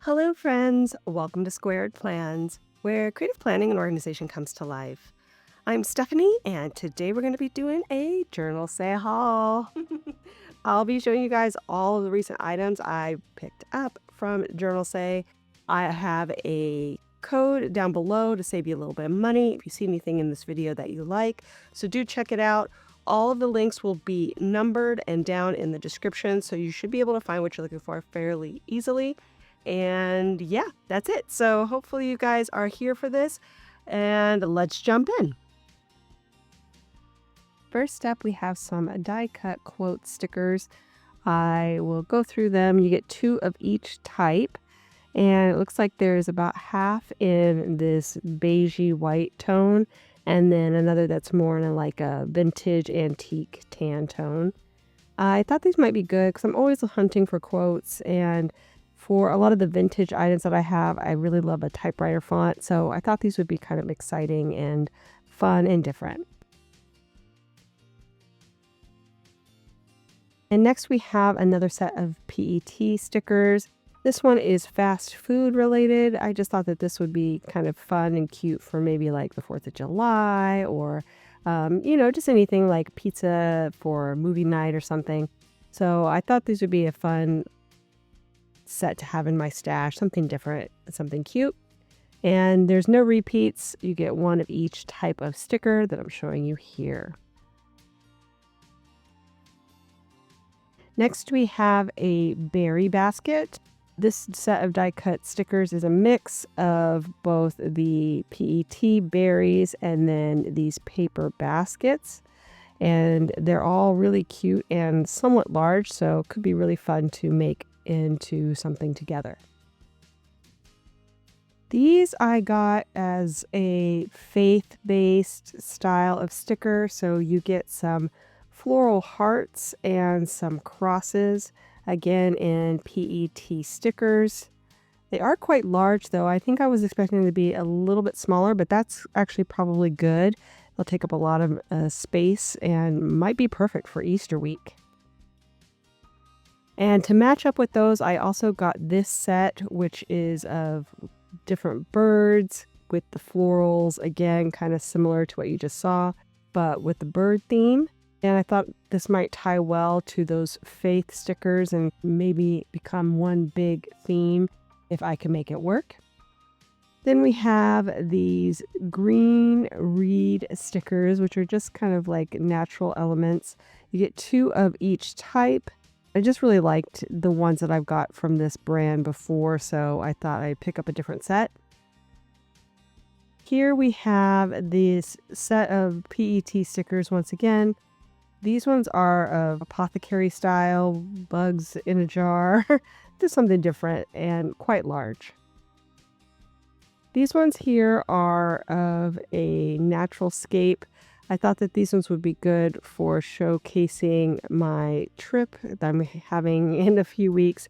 Hello, friends. Welcome to Squared Plans, where creative planning and organization comes to life. I'm Stephanie, and today we're going to be doing a journal say haul. I'll be showing you guys all of the recent items I picked up from Journal Say. I have a code down below to save you a little bit of money if you see anything in this video that you like. So do check it out. All of the links will be numbered and down in the description, so you should be able to find what you're looking for fairly easily. And yeah, that's it. So hopefully you guys are here for this, and let's jump in. First up, we have some die cut quote stickers. I will go through them. You get 2 of each type, and it looks like there's about half in this beigey white tone, and then another that's more in like a vintage antique tan tone. I thought these might be good because I'm always hunting for quotes, and for a lot of the vintage items that I have, I really love a typewriter font, so I thought these would be kind of exciting and fun and different. And next we have another set of PET stickers. This one is fast food related. I just thought that this would be kind of fun and cute for maybe like the 4th of July or, just anything like pizza for movie night or something. So I thought these would be a fun set to have in my stash, something different, something cute. And there's no repeats. You get 1 of each type of sticker that I'm showing you here. Next, we have a berry basket. This set of die cut stickers is a mix of both the PET berries and then these paper baskets. And they're all really cute and somewhat large, so it could be really fun to make into something together. These I got as a faith-based style of sticker, so you get some floral hearts and some crosses, again in PET stickers. They are quite large though. I think I was expecting them to be a little bit smaller, but that's actually probably good. They'll take up a lot of space and might be perfect for Easter week. And to match up with those, I also got this set, which is of different birds with the florals, again, kind of similar to what you just saw, but with the bird theme. And I thought this might tie well to those faith stickers and maybe become one big theme if I can make it work. Then we have these green reed stickers, which are just kind of like natural elements. You get 2 of each type. I just really liked the ones that I've got from this brand before, so I thought I'd pick up a different set. Here we have this set of PET stickers once again. These ones are of apothecary style, bugs in a jar, just something different and quite large. These ones here are of a natural scape. I thought that these ones would be good for showcasing my trip that I'm having in a few weeks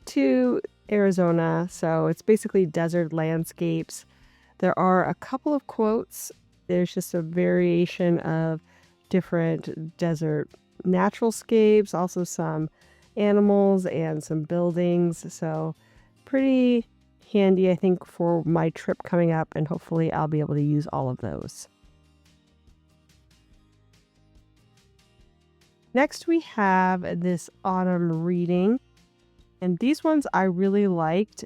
to Arizona. So it's basically desert landscapes. There are a couple of quotes. There's just a variation of different desert natural scapes, also some animals and some buildings. So pretty handy, I think, for my trip coming up, and hopefully I'll be able to use all of those. Next, we have this autumn reading, and these ones I really liked.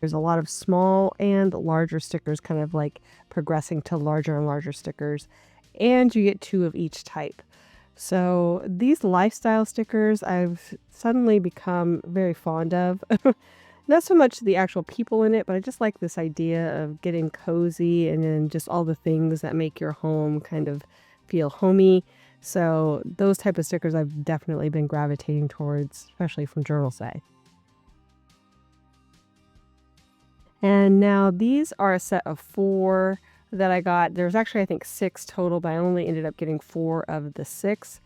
There's a lot of small and larger stickers, kind of like progressing to larger and larger stickers, and you get 2 of each type. So these lifestyle stickers I've suddenly become very fond of. Not so much the actual people in it, but I just like this idea of getting cozy and then just all the things that make your home kind of feel homey. So those type of stickers I've definitely been gravitating towards, especially from Journal Say. And now these are a set of 4 that I got. There's actually, I think, 6 total, but I only ended up getting 4 of the 6.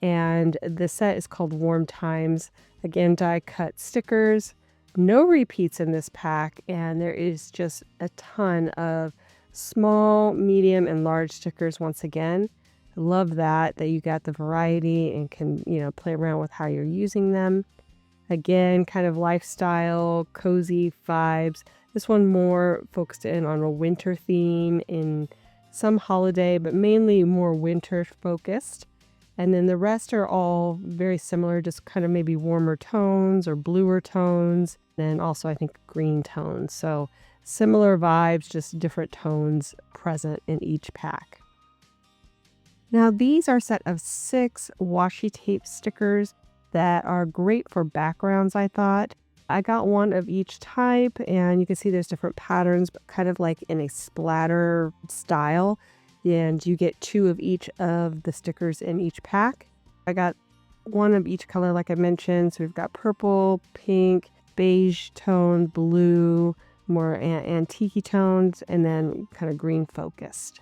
And the set is called Warm Times. Again, die cut stickers. No repeats in this pack, and there is just a ton of small, medium, and large stickers once again. Love that you got the variety and can, play around with how you're using them. Again, kind of lifestyle, cozy vibes. This one more focused in on a winter theme in some holiday, but mainly more winter focused. And then the rest are all very similar, just kind of maybe warmer tones or bluer tones. And also I think green tones. So similar vibes, just different tones present in each pack. Now these are a set of 6 washi tape stickers that are great for backgrounds, I thought. I got one of each type, and you can see there's different patterns, but kind of like in a splatter style. And you get 2 of each of the stickers in each pack. I got one of each color, like I mentioned. So we've got purple, pink, beige tone, blue, more antique tones, and then kind of green focused.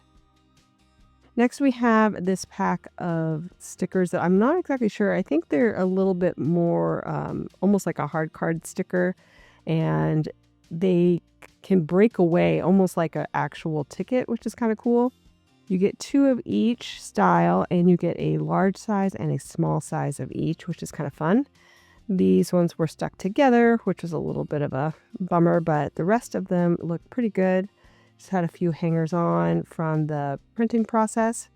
Next we have this pack of stickers that I'm not exactly sure. I think they're a little bit more almost like a hard card sticker, and they can break away almost like an actual ticket, which is kind of cool. You get 2 of each style, and you get a large size and a small size of each, which is kind of fun. These ones were stuck together, which was a little bit of a bummer, but the rest of them look pretty good. Just had a few hangers on from the printing process.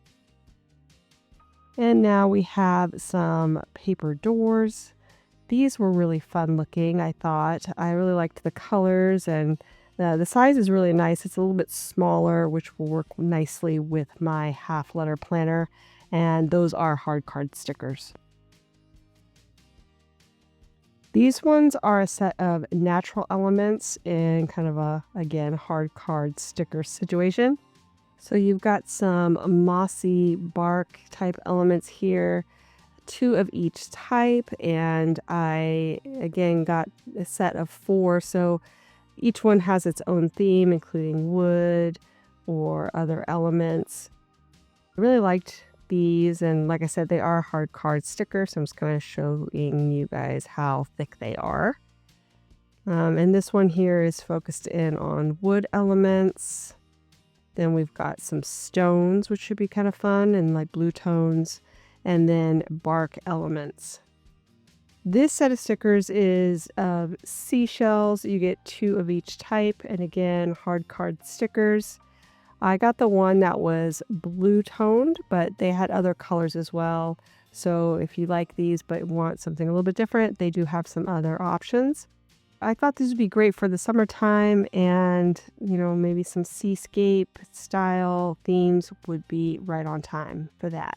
And now we have some paper doors. These were really fun looking, I thought. I really liked the colors, and the size is really nice. It's a little bit smaller, which will work nicely with my half letter planner. And those are hard card stickers. These ones are a set of natural elements in kind of a, again, hard card sticker situation. So you've got some mossy bark type elements here, 2 of each type, and I again got a set of 4. So each one has its own theme, including wood or other elements. I really liked these, and like I said, they are hard card stickers, so I'm just kind of showing you guys how thick they are. And this one here is focused in on wood elements. Then we've got some stones, which should be kind of fun, and like blue tones, and then bark elements. This set of stickers is of seashells. You get 2 of each type, and again, hard card stickers. I got the one that was blue toned, but they had other colors as well. So if you like these but want something a little bit different, they do have some other options. I thought this would be great for the summertime, and maybe some seascape style themes would be right on time for that.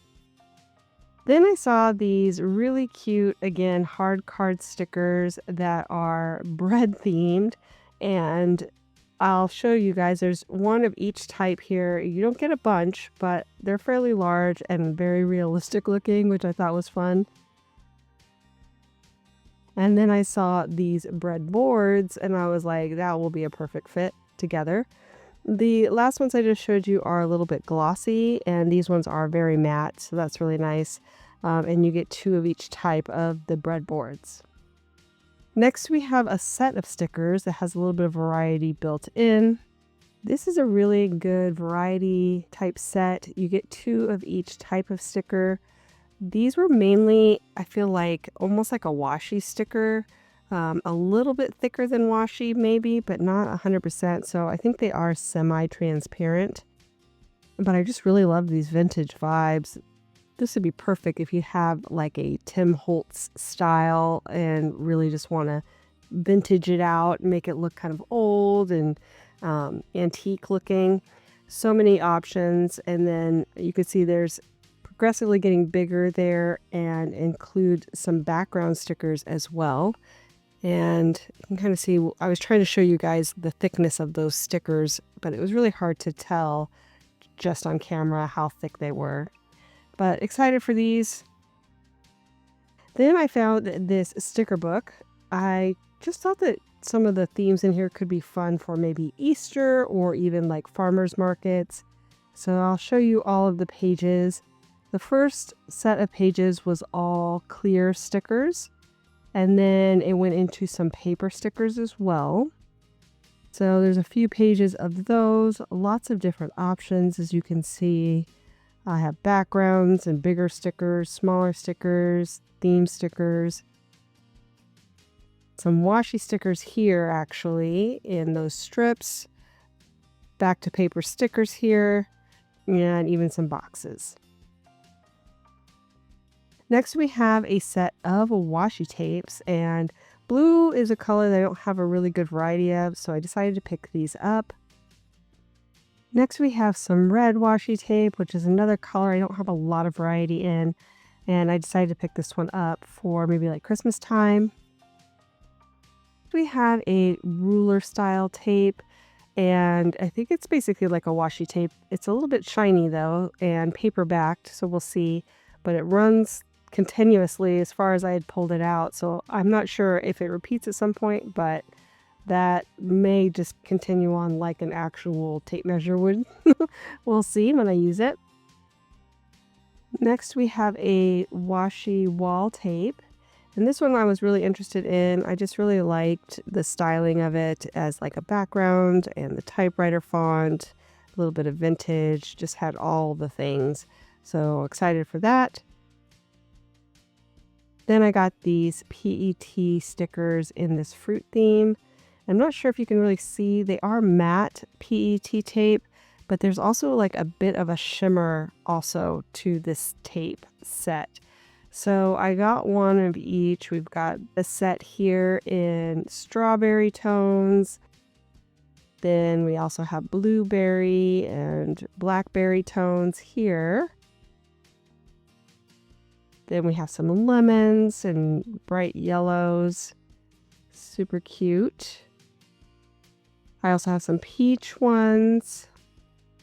Then I saw these really cute, again, hard card stickers that are bread themed, and I'll show you guys. There's 1 of each type here. You don't get a bunch, but they're fairly large and very realistic looking, which I thought was fun. And then I saw these bread boards, and I was like, that will be a perfect fit together. The last ones I just showed you are a little bit glossy, and these ones are very matte, so that's really nice. And you get 2 of each type of the breadboards. Next, we have a set of stickers that has a little bit of variety built in. This is a really good variety type set. You get 2 of each type of sticker. These were mainly, I feel like, almost like a washi sticker. A little bit thicker than washi maybe, but not 100%. So I think they are semi-transparent. But I just really love these vintage vibes. This would be perfect if you have like a Tim Holtz style and really just want to vintage it out, make it look kind of old and antique looking. So many options. And then you can see there's progressively getting bigger there, and include some background stickers as well. And you can kind of see, I was trying to show you guys the thickness of those stickers, but it was really hard to tell just on camera how thick they were. But excited for these. Then I found this sticker book. I just thought that some of the themes in here could be fun for maybe Easter or even like farmers markets. So I'll show you all of the pages. The first set of pages was all clear stickers, and then it went into some paper stickers as well. So there's a few pages of those, lots of different options. As you can see, I have backgrounds and bigger stickers, smaller stickers, theme stickers. some washi stickers here actually in those strips, back to paper stickers here, and even some boxes. Next we have a set of washi tapes, and blue is a color that I don't have a really good variety of, so I decided to pick these up. Next we have some red washi tape, which is another color I don't have a lot of variety in, and I decided to pick this one up for maybe like Christmas time. We have a ruler style tape, and I think it's basically like a washi tape. It's a little bit shiny though and paper backed, so we'll see, but it runs continuously as far as I had pulled it out, so I'm not sure if it repeats at some point, but that may just continue on like an actual tape measure would. We'll see when I use it. Next we have a washi wall tape, and this one I was really interested in. I just really liked the styling of it as like a background and the typewriter font, a little bit of vintage, just had all the things. So excited for that. Then I got these PET stickers in this fruit theme. I'm not sure if you can really see, they are matte PET tape, but there's also like a bit of a shimmer also to this tape set. So I got one of each. We've got a set here in strawberry tones. Then we also have blueberry and blackberry tones here. Then we have some lemons and bright yellows. Super cute. I also have some peach ones.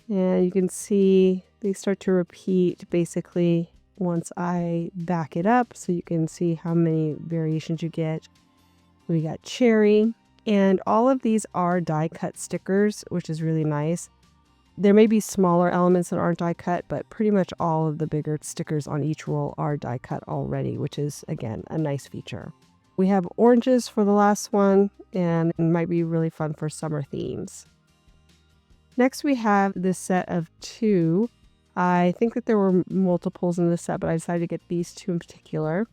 And you can see they start to repeat basically once I back it up, so you can see how many variations you get. We got cherry, and all of these are die cut stickers, which is really nice. There may be smaller elements that aren't die cut, but pretty much all of the bigger stickers on each roll are die cut already, which is again a nice feature. We have oranges for the last one, and it might be really fun for summer themes. Next we have this set of two. I think that there were multiples in this set, but I decided to get these two in particular.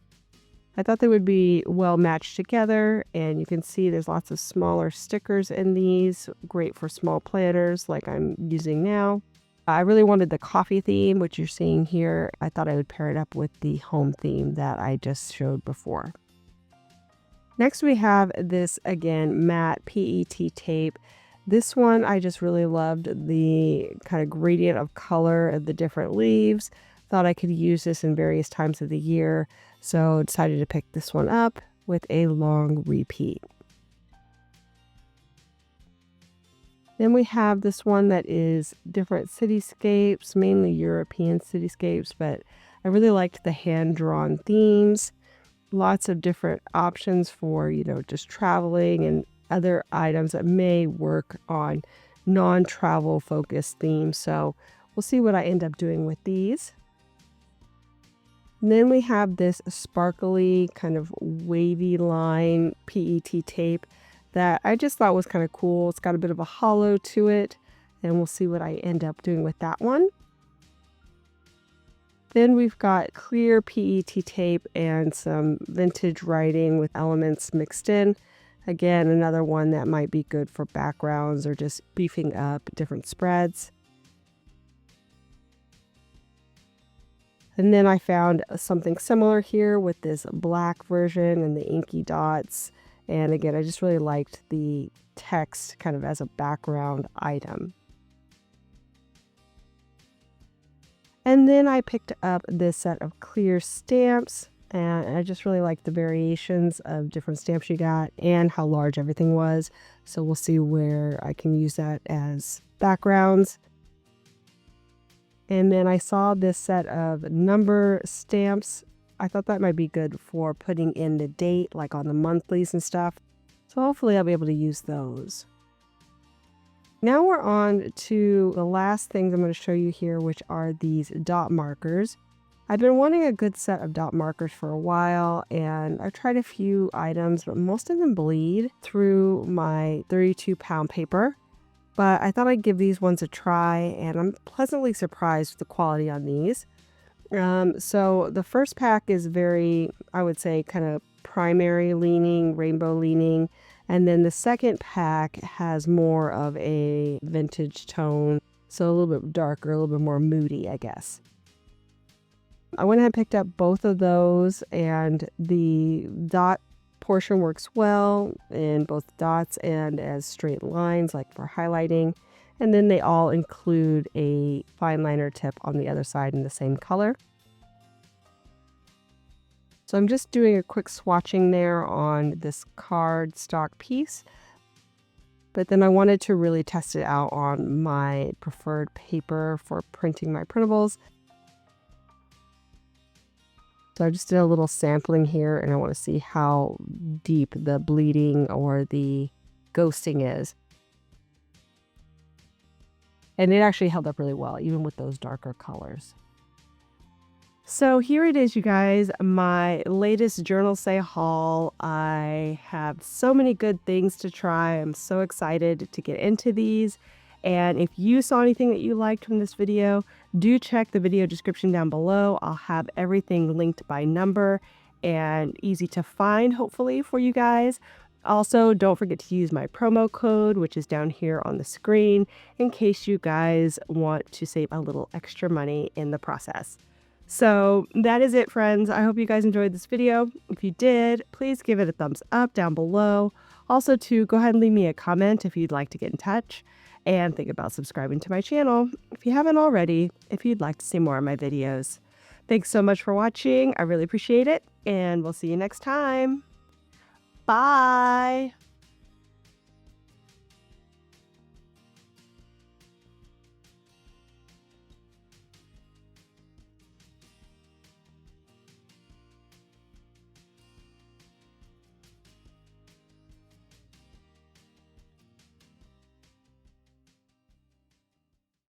I thought they would be well matched together, and you can see there's lots of smaller stickers in these, great for small planners like I'm using now. I really wanted the coffee theme, which you're seeing here. I thought I would pair it up with the home theme that I just showed before. Next we have this, again, matte PET tape. This one I just really loved the kind of gradient of color of the different leaves. Thought I could use this in various times of the year, so decided to pick this one up with a long repeat. Then we have this one that is different cityscapes, mainly European cityscapes, but I really liked the hand-drawn themes. Lots of different options for, just traveling and other items that may work on non-travel focused themes. So we'll see what I end up doing with these. And then we have this sparkly kind of wavy line PET tape that I just thought was kind of cool. It's got a bit of a hollow to it, and we'll see what I end up doing with that one. Then we've got clear PET tape and some vintage writing with elements mixed in. Again, another one that might be good for backgrounds or just beefing up different spreads. And then I found something similar here with this black version and the inky dots. And again, I just really liked the text kind of as a background item. And then I picked up this set of clear stamps, and I just really liked the variations of different stamps you got and how large everything was. So we'll see where I can use that as backgrounds. And then I saw this set of number stamps. I thought that might be good for putting in the date, like on the monthlies and stuff. So hopefully I'll be able to use those. Now we're on to the last things I'm going to show you here, which are these dot markers. I've been wanting a good set of dot markers for a while, and I've tried a few items, but most of them bleed through my 32-pound paper. But I thought I'd give these ones a try, and I'm pleasantly surprised with the quality on these. So the first pack is very, I would say, kind of primary leaning, rainbow leaning. And then the second pack has more of a vintage tone. So a little bit darker, a little bit more moody, I guess. I went ahead and picked up both of those, and the dot portion works well in both dots and as straight lines, like for highlighting. And then they all include a fine liner tip on the other side in the same color. So I'm just doing a quick swatching there on this cardstock piece. But then I wanted to really test it out on my preferred paper for printing my printables. So I just did a little sampling here, and I want to see how deep the bleeding or the ghosting is. And it actually held up really well, even with those darker colors. So here it is, you guys, my latest JOURNALSAY haul. I have so many good things to try. I'm so excited to get into these. And if you saw anything that you liked from this video, do check the video description down below. I'll have everything linked by number and easy to find, hopefully, for you guys. Also, don't forget to use my promo code, which is down here on the screen, in case you guys want to save a little extra money in the process. So that is it, friends. I hope you guys enjoyed this video. If you did, please give it a thumbs up down below. Also, go ahead and leave me a comment if you'd like to get in touch, and think about subscribing to my channel if you haven't already, if you'd like to see more of my videos. Thanks so much for watching. I really appreciate it, and we'll see you next time. Bye.